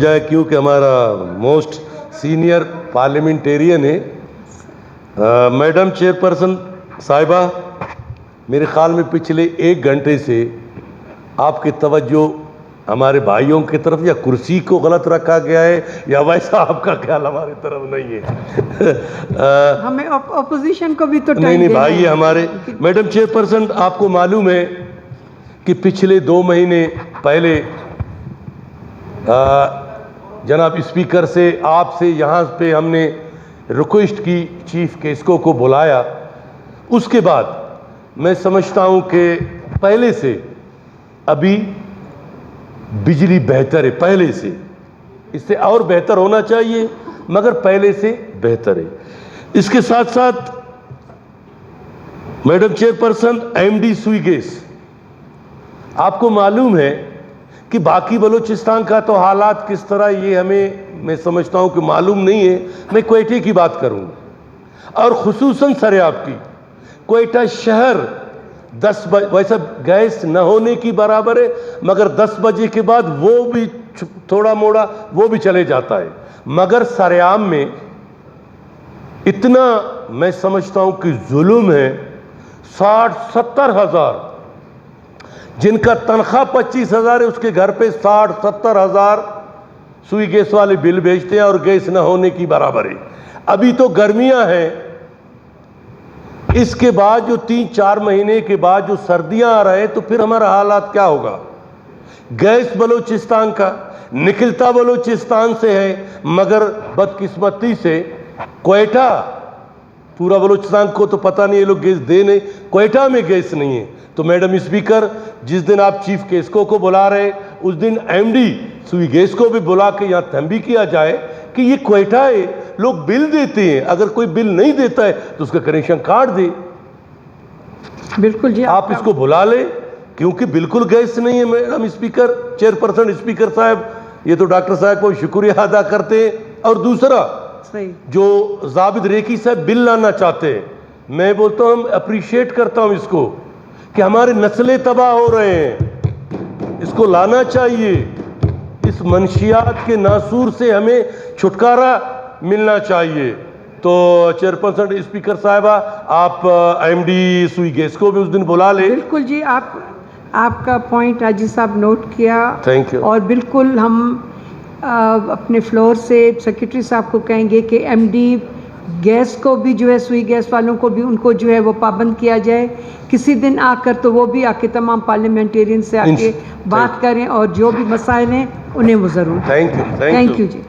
जाए क्योंकि हमारा मोस्ट सीनियर पार्लियामेंटेरियन है। मैडम चेयरपर्सन साहिबा, मेरे ख्याल में पिछले 1 घंटे से आपकी तवज्जो हमारे भाइयों की तरफ या कुर्सी को गलत रखा गया है या वैसा आपका ख्याल हमारी तरफ नहीं है। हमें ऑपोजिशन को भी तो टाइम नहीं देना भाई है। हमारे मैडम चेयरपर्सन, आपको मालूम है कि पिछले 2 महीने पहले जनाब स्पीकर से आपसे यहाँ पे हमने रिक्वेस्ट की चीफ केस्को को बुलाया। उसके बाद मैं समझता हूँ कि पहले से अभी बिजली बेहतर है, पहले से इससे और बेहतर होना चाहिए मगर पहले से बेहतर है। इसके साथ साथ मैडम चेयरपर्सन एमडी सुई गैस, आपको मालूम है कि बाकी बलूचिस्तान का तो हालात किस तरह ये हमें मैं समझता हूँ कि मालूम नहीं है। मैं क्वेटा की बात करूँगा और ख़ुसूसन सरेआब की। क्वेटा शहर 10 बजे वैसा गैस न होने की बराबर है मगर 10 बजे के बाद वो भी थोड़ा मोड़ा वो भी चले जाता है। मगर सरेआम में इतना मैं समझता हूँ कि जुल्म है। 60-70 हज़ार जिनका तनख्वाह 25,000 है उसके घर पे 60-70 हज़ार सुई गैस वाले बिल भेजते हैं और गैस न होने की बराबर है। अभी तो गर्मियां हैं, इसके बाद जो 3-4 महीने के बाद जो सर्दियां आ रहे हैं तो फिर हमारा हालात क्या होगा। गैस बलूचिस्तान का निकलता बलूचिस्तान से है मगर बदकिस्मती से क्वेटा, पूरा बलूचिस्तान को तो पता नहीं ये लोग गैस दे नहीं, क्वेटा में गैस नहीं है। तो मैडम स्पीकर, जिस दिन आप चीफ केस्को को बुला रहे उस दिन एमडी सुई गैस को भी बुला के यहाँ तंबी किया जाए कि ये क्वेटा है, लोग बिल देते हैं, अगर कोई बिल नहीं देता है तो उसका कनेक्शन काट दे। बिल्कुल जी, आप इसको बुला ले क्योंकि बिल्कुल गैस नहीं है। मैडम स्पीकर, चेयरपर्सन स्पीकर साहब, ये तो डॉक्टर साहब को शुक्रिया अदा करते हैं। और दूसरा सही जो जाबिद रेकी साहब बिल लाना चाहते हैं, मैं बोलता हूँ, हम अप्रिशिएट करता हूँ इसको कि हमारे नस्लें तबाह हो रहे हैं, इसको लाना चाहिए। इस मंशियात के नासूर से हमें छुटकारा मिलना चाहिए। तो चेयरपर्सन स्पीकर साहिबा, आप एमडी सुई गैस को भी उस दिन बुला ले। बिल्कुल जी, आपका पॉइंट हाजी साहब नोट किया। Thank you. और बिल्कुल हम अपने फ्लोर से सेक्रेटरी साहब को कहेंगे कि एमडी गैस को भी जो है, सुई गैस वालों को भी, उनको जो है वो पाबंद किया जाए किसी दिन आकर। तो वो भी आके तमाम पार्लियामेंटेरियन से आके बात करें और जो भी मसाइल हैं उन्हें वो ज़रूर। Thank you ji.